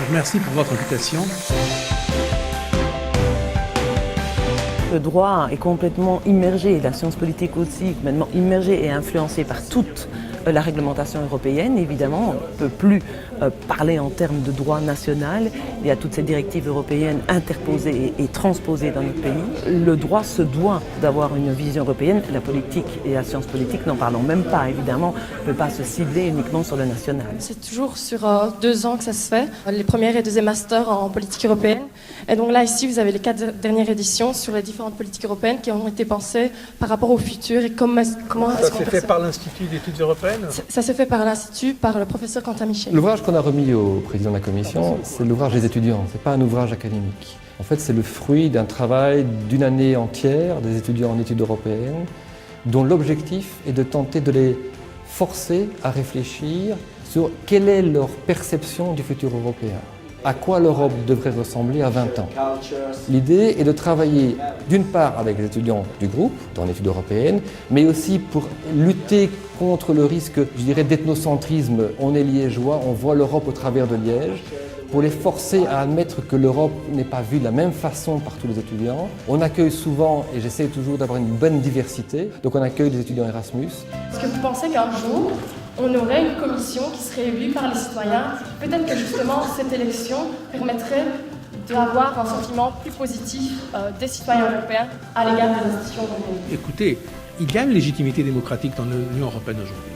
vous remercie pour votre invitation. Le droit est complètement immergé, la science politique aussi, maintenant immergée et influencée par toute la réglementation européenne. Évidemment, on ne peut plus parler en termes de droit national. Il y a toutes ces directives européennes interposées et transposées dans notre pays. Le droit se doit d'avoir une vision européenne. La politique et la science politique, n'en parlons même pas, évidemment, ne peut pas se cibler uniquement sur le national. C'est toujours sur 2 ans que ça se fait, les premières et deuxièmes masters en politique européenne. Et donc là, ici, vous avez les 4 dernières éditions sur les différentes politiques européennes qui ont été pensées par rapport au futur et comment est-ce qu'on Ça s'est fait par l'Institut d'études européennes? Ça s'est fait par l'Institut, par le professeur Quentin Michel. L'ouvrage qu'on a remis au président de la commission, c'est l'ouvrage des étudiants, c'est pas un ouvrage académique. En fait, c'est le fruit d'un travail d'une année entière des étudiants en études européennes, dont l'objectif est de tenter de les forcer à réfléchir sur quelle est leur perception du futur européen. À quoi l'Europe devrait ressembler à 20 ans. L'idée est de travailler d'une part avec les étudiants du groupe, dans l'étude européenne, mais aussi pour lutter contre le risque, je dirais, d'ethnocentrisme. On est liégeois, on voit l'Europe au travers de Liège, pour les forcer à admettre que l'Europe n'est pas vue de la même façon par tous les étudiants. On accueille souvent, et j'essaie toujours d'avoir une bonne diversité, donc on accueille des étudiants Erasmus. Est-ce que vous pensez qu'un jour, on aurait une commission qui serait élue par les citoyens? Peut-être que justement cette élection permettrait d'avoir un sentiment plus positif des citoyens européens à l'égard des institutions européennes. Écoutez, il y a une légitimité démocratique dans l'Union européenne aujourd'hui.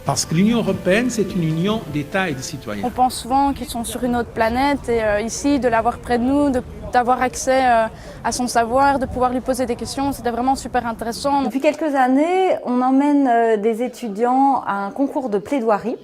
Parce que l'Union européenne, c'est une union d'États et de citoyens. On pense souvent qu'ils sont sur une autre planète et ici, de l'avoir près de nous, d'avoir accès à son savoir, de pouvoir lui poser des questions, c'était vraiment super intéressant. Depuis quelques années, on emmène des étudiants à un concours de plaidoirie.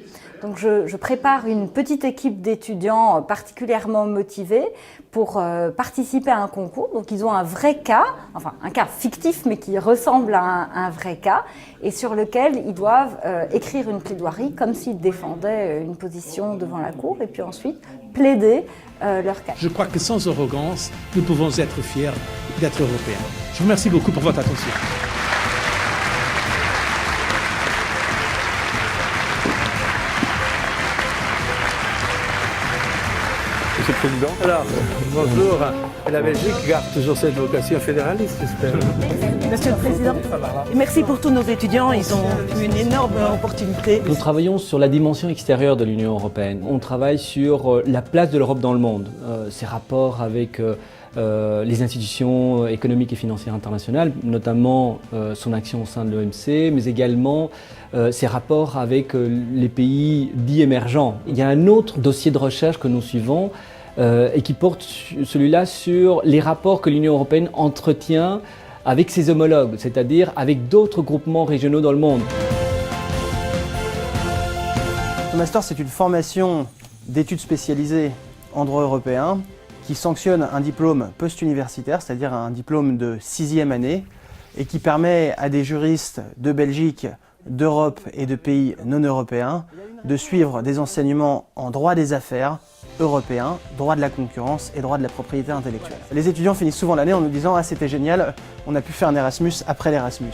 Donc je prépare une petite équipe d'étudiants particulièrement motivés pour participer à un concours. Donc ils ont un vrai cas, enfin un cas fictif mais qui ressemble à un vrai cas et sur lequel ils doivent écrire une plaidoirie comme s'ils défendaient une position devant la cour et puis ensuite plaider leur cas. Je crois que sans arrogance, nous pouvons être fiers d'être européens. Je vous remercie beaucoup pour votre attention. Monsieur le Président. Alors, bonjour. La Belgique garde toujours cette vocation fédéraliste, j'espère. Monsieur le Président, merci pour tous nos étudiants, ils ont eu une énorme opportunité. Nous travaillons sur la dimension extérieure de l'Union européenne. On travaille sur la place de l'Europe dans le monde, ses rapports avec les institutions économiques et financières internationales, notamment son action au sein de l'OMC, mais également ses rapports avec les pays dits émergents. Il y a un autre dossier de recherche que nous suivons et qui porte celui-là sur les rapports que l'Union européenne entretient avec ses homologues, c'est-à-dire avec d'autres groupements régionaux dans le monde. Le Master, c'est une formation d'études spécialisées en droit européen qui sanctionne un diplôme post-universitaire, c'est-à-dire un diplôme de 6e année, et qui permet à des juristes de Belgique, d'Europe et de pays non européens de suivre des enseignements en droit des affaires européen, droit de la concurrence et droit de la propriété intellectuelle. Les étudiants finissent souvent l'année en nous disant « Ah, c'était génial, on a pu faire un Erasmus après l'Erasmus ».